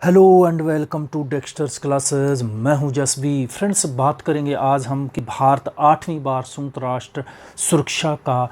Hello and welcome to Dexter's classes. मैं हूं जसबी। Friends, बात करेंगे आज हम कि भारत 8वीं बार संयुक्त राष्ट्र सुरक्षा का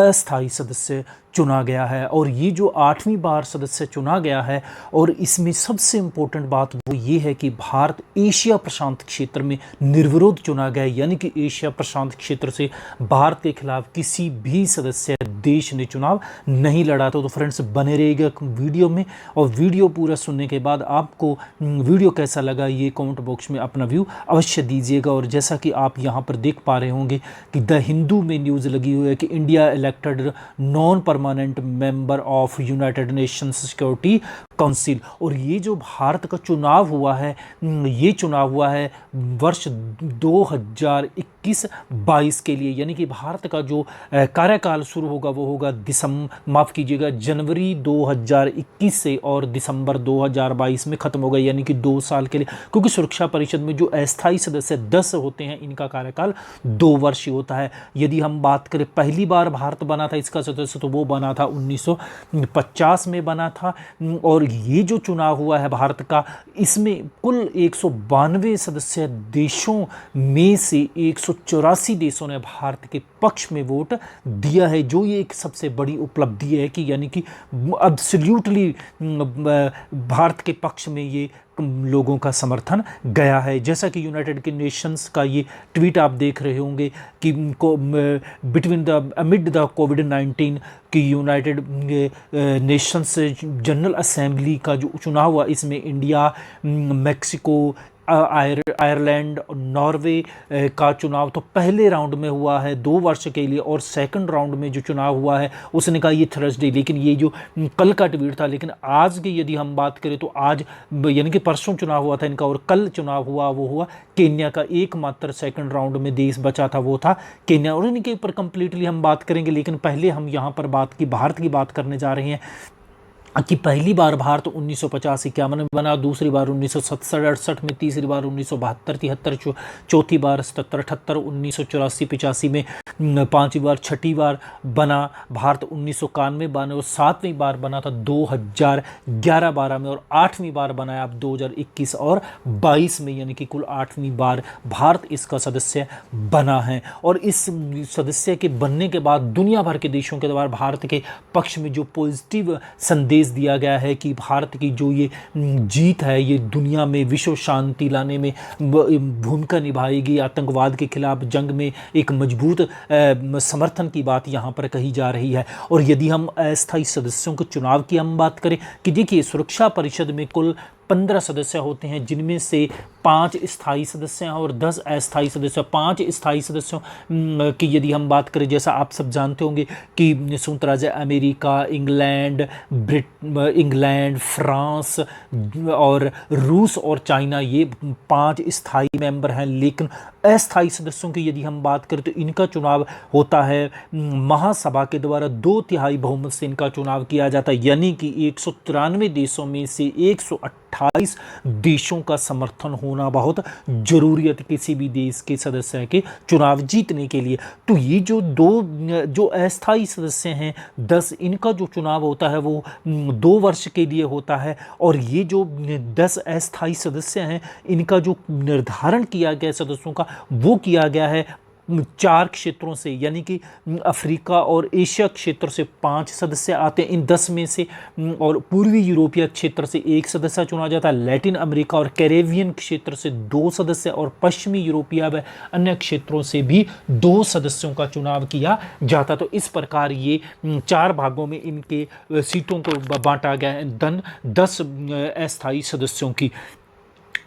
अस्थायी सदस्य चुना गया है। और ये जो 8वीं बार सदस्य चुना गया है, और इसमें सबसे इम्पोर्टेंट बात वो ये है कि भारत एशिया प्रशांत क्षेत्र में निर्विरोध चुना गया है, यानी कि एशिया प्रशांत क्षेत्र से भारत के खिलाफ किसी भी सदस्य देश ने चुनाव नहीं लड़ा। तो फ्रेंड्स, बने रहिएगा वीडियो में, और वीडियो पूरा सुनने के बाद आपको वीडियो कैसा लगा ये कमेंट बॉक्स में अपना व्यू अवश्य दीजिएगा। और जैसा कि आप यहाँ पर देख पा रहे होंगे कि द हिंदू में न्यूज़ लगी हुई है कि India elected non permanent member of United Nations security council. और ये जो भारत का चुनाव हुआ है, ये चुनाव हुआ है वर्ष 2021-22 के लिए, यानी कि भारत का जो कार्यकाल शुरू होगा वो होगा जनवरी 2021 से और दिसंबर 2022 में ख़त्म होगा, यानी कि 2 साल के लिए। क्योंकि सुरक्षा परिषद में जो अस्थायी सदस्य 10 होते हैं, इनका कार्यकाल 2 वर्ष ही होता है। यदि हम बात करें पहली बार भारत बना था इसका सदस्य, तो वो बना था 1950 में बना था। और ये जो चुनाव हुआ है भारत का, इसमें कुल 192 सदस्य देशों में से 184 देशों ने भारत के पक्ष में वोट दिया है, जो ये एक सबसे बड़ी उपलब्धि है कि यानी कि एब्सोल्युटली भारत के पक्ष में ये लोगों का समर्थन गया है। जैसा कि यूनाइटेड के नेशंस का ये ट्वीट आप देख रहे होंगे कि अमिड द कोविड-19 की यूनाइटेड नेशंस जनरल असेंबली का जो चुनाव हुआ, इसमें इंडिया, मैक्सिको, आयरलैंड, नॉर्वे का चुनाव तो पहले राउंड में हुआ है 2 वर्ष के लिए, और सेकंड राउंड में जो चुनाव हुआ है उसने कहा ये थर्सडे, लेकिन ये जो कल का ट्वीट था। लेकिन आज की यदि हम बात करें तो आज यानी कि परसों चुनाव हुआ था इनका, और कल चुनाव हुआ वो हुआ केन्या का। एकमात्र सेकंड राउंड में देश बचा था वो था केन्या, और इनके ऊपर कंप्लीटली हम बात करेंगे। लेकिन पहले हम यहाँ पर भारत की बात करने जा रहे हैं कि पहली बार भारत 1950-51 में बना, दूसरी बार 1967-68 में, तीसरी बार 1972-73, चौथी बार 77-78, 1984-85 में, 5वीं बार, 6ठी बार बना भारत 1991 बना, और 7वीं बार बना था 2011-12 में, और 8वीं बार बनाया अब 2021 और 22 में, यानी कि कुल 8वीं बार भारत इसका सदस्य बना है। और इस सदस्य के बनने के बाद दुनिया भर के देशों के द्वारा भारत के पक्ष में जो पॉजिटिव संदेश दिया गया है कि भारत की जो ये जीत है, ये दुनिया में विश्व शांति लाने में भूमिका निभाएगी, आतंकवाद के खिलाफ जंग में एक मजबूत समर्थन की बात यहाँ पर कही जा रही है। और यदि हम अस्थायी सदस्यों के चुनाव की हम बात करें कि देखिए, सुरक्षा परिषद में कुल 15 सदस्य होते हैं, जिनमें से 5 स्थायी सदस्य हैं और 10 अस्थायी सदस्य। 5 स्थायी सदस्यों की यदि हम बात करें, जैसा आप सब जानते होंगे कि संयुक्त राज्य अमेरिका, इंग्लैंड, फ्रांस और रूस और चाइना, ये 5 स्थायी मेंबर हैं। लेकिन अस्थायी सदस्यों की यदि हम बात करें तो इनका चुनाव होता है महासभा के द्वारा, 2/3 बहुमत से इनका चुनाव किया जाता है, यानी कि 193 देशों में से 128 देशों का समर्थन होना बहुत जरूरी है किसी भी देश के सदस्य के चुनाव जीतने के लिए। तो ये जो अस्थायी सदस्य हैं 10, इनका जो चुनाव होता है वो 2 वर्ष के लिए होता है। और ये जो 10 अस्थायी सदस्य हैं, इनका जो निर्धारण किया गया सदस्यों का, वो किया गया है 4 क्षेत्रों से, यानी कि अफ्रीका और एशिया क्षेत्र से 5 सदस्य आते हैं इन 10 में से, और पूर्वी यूरोपीय क्षेत्र से 1 सदस्य चुना जाता है, लैटिन अमेरिका और कैरेबियन क्षेत्र से 2 सदस्य, और पश्चिमी यूरोपीय व अन्य क्षेत्रों से भी 2 सदस्यों का चुनाव किया जाता। तो इस प्रकार ये 4 भागों में इनके सीटों को बांटा गया है 10 अस्थायी सदस्यों की।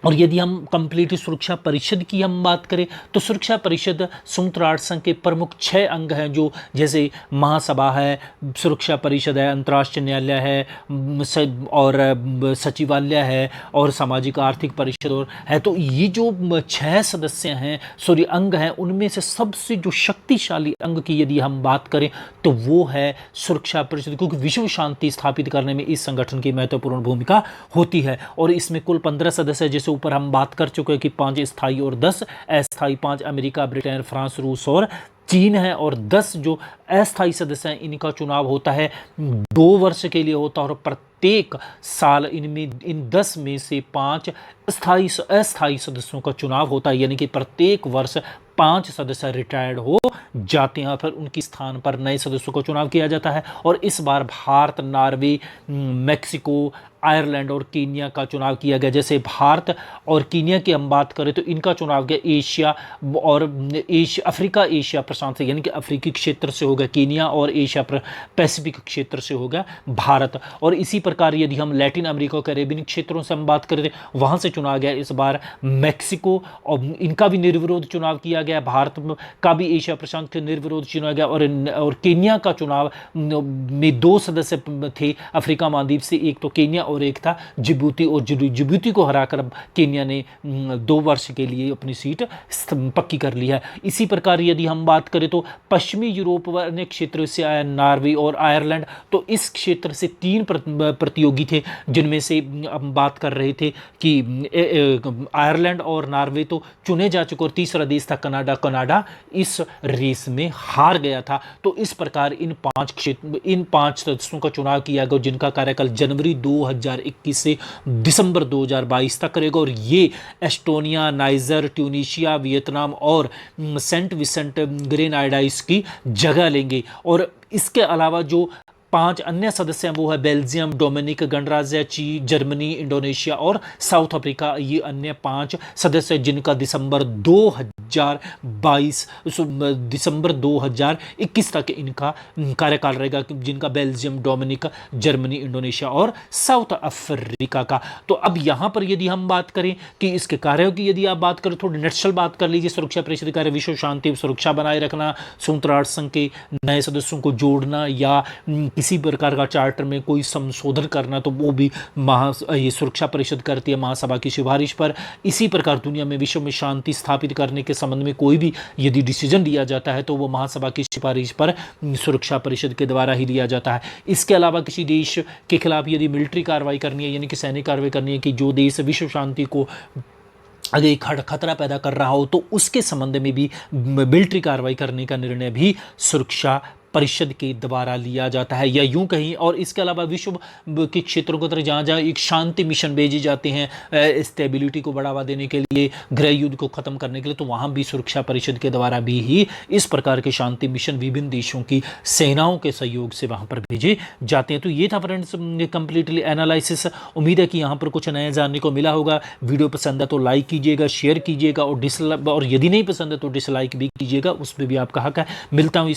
और यदि हम कंप्लीट सुरक्षा परिषद की हम बात करें तो सुरक्षा परिषद संयुक्त राष्ट्र संघ के प्रमुख 6 अंग हैं, जो जैसे महासभा है, सुरक्षा परिषद है, अंतर्राष्ट्रीय न्यायालय है, और सचिवालय है, और सामाजिक आर्थिक परिषद और है। तो ये जो 6 सदस्य हैं, अंग हैं, उनमें से सबसे जो शक्तिशाली अंग की यदि हम बात करें तो वो है सुरक्षा परिषद, क्योंकि विश्व शांति स्थापित करने में इस संगठन की महत्वपूर्ण भूमिका होती है। और इसमें कुल 15 सदस्य, जैसे ऊपर हम बात कर चुके हैं कि 5 स्थायी और 10 अस्थायी, 5 अमेरिका, ब्रिटेन, फ्रांस, रूस और चीन है, और 10 जो अस्थायी सदस्य हैं इनका चुनाव होता है 2 वर्ष के लिए होता है, और प्रत्येक साल इनमें इन 10 में से 5 अस्थायी सदस्यों का चुनाव होता है, यानी कि प्रत्येक वर्ष 5 सदस्य रिटायर्ड हो जाते हैं, फिर उनके स्थान पर नए सदस्यों का चुनाव किया जाता है। और इस बार भारत, नॉर्वे, मैक्सिको, आयरलैंड और कीनिया का चुनाव किया गया। जैसे भारत और कीनिया की हम बात करें तो इनका चुनाव गया एशिया और अफ्रीका एशिया प्रशांत से, यानी कि अफ्रीकी क्षेत्र से होगा कीनिया, और एशिया पैसिफिक क्षेत्र से होगा भारत। और इसी प्रकार यदि हम लैटिन अमेरिका और कैरेबियन क्षेत्रों से हम बात करें वहाँ से चुना गया इस बार मैक्सिको, और इनका भी निर्विरोध चुनाव किया गया। भारत का भी एशिया प्रशांत के निर्विरोध चुना गया, और केन्या का चुनाव में 2 सदस्य थे अफ्रीका महाद्वीप से, एक तो केन्या और एक था जिबूती, और जिबूती को हराकर केन्या ने 2 वर्ष के लिए अपनी सीट पक्की कर ली है। इसी प्रकार यदि हम बात करें तो पश्चिमी यूरोप व अन्य क्षेत्रों से आया नॉर्वे और आयरलैंड, तो इस क्षेत्र से 3 प्रतियोगी थे, जिनमें से हम बात कर रहे थे कि आयरलैंड और नॉर्वे तो चुने जा चुके, और तीसरा देश था कनाडा इस रेस में हार गया था। तो इस प्रकार इन 5 सदस्यों का चुनाव किया गया, जिनका कार्यकाल जनवरी 2021 से दिसंबर 2022 तक रहेगा, और ये एस्टोनिया, नाइजर, ट्यूनीशिया, वियतनाम और सेंट विसेंट ग्रेनाडाइंस की जगह लेंगे। और इसके अलावा जो 5 अन्य सदस्य हैं वो है बेल्जियम, डोमिनिक गणराज्य, चीन, जर्मनी, इंडोनेशिया और साउथ अफ्रीका। ये अन्य 5 सदस्य जिनका दिसंबर 2021 तक इनका कार्यकाल रहेगा, जिनका बेल्जियम, डोमिनिक, जर्मनी, इंडोनेशिया और साउथ अफ्रीका का। तो अब यहाँ पर यदि हम बात करें कि इसके कार्यों की यदि आप बात करें, थोड़ी नक्शल बात कर लीजिए। सुरक्षा परिषद कार्य विश्व शांति और सुरक्षा बनाए रखना, संयुक्त राष्ट्र संघ के नए सदस्यों को जोड़ना, या किसी प्रकार का चार्टर में कोई संशोधन करना, तो वो भी ये सुरक्षा परिषद करती है महासभा की सिफारिश पर। इसी प्रकार दुनिया में, विश्व में शांति स्थापित करने के संबंध में कोई भी यदि डिसीजन लिया जाता है तो वो महासभा की सिफारिश पर सुरक्षा परिषद के द्वारा ही लिया जाता है। इसके अलावा किसी देश के खिलाफ यदि मिलिट्री कार्रवाई करनी है, यानी कि सैनिक कार्रवाई करनी है, कि जो देश विश्व शांति को अगर खतरा पैदा कर रहा हो, तो उसके संबंध में भी मिलिट्री कार्रवाई करने का निर्णय भी सुरक्षा परिषद के द्वारा लिया जाता है, या यूं कहीं। और इसके अलावा विश्व के क्षेत्रों की तरह जहाँ जहाँ एक शांति मिशन भेजे जाते हैं स्टेबिलिटी को बढ़ावा देने के लिए, गृह युद्ध को ख़त्म करने के लिए, तो वहाँ भी सुरक्षा परिषद के द्वारा भी ही इस प्रकार के शांति मिशन विभिन्न देशों की सेनाओं के सहयोग से वहाँ पर भेजे जाते हैं। तो ये था फ्रेंड्स कंप्लीटली एनालिसिस। उम्मीद है कि यहाँ पर कुछ नया जानने को मिला होगा। वीडियो पसंद है तो लाइक कीजिएगा, शेयर कीजिएगा, और यदि नहीं पसंद है तो डिसलाइक भी कीजिएगा, उसमें भी आपका हक है। मिलता हूँ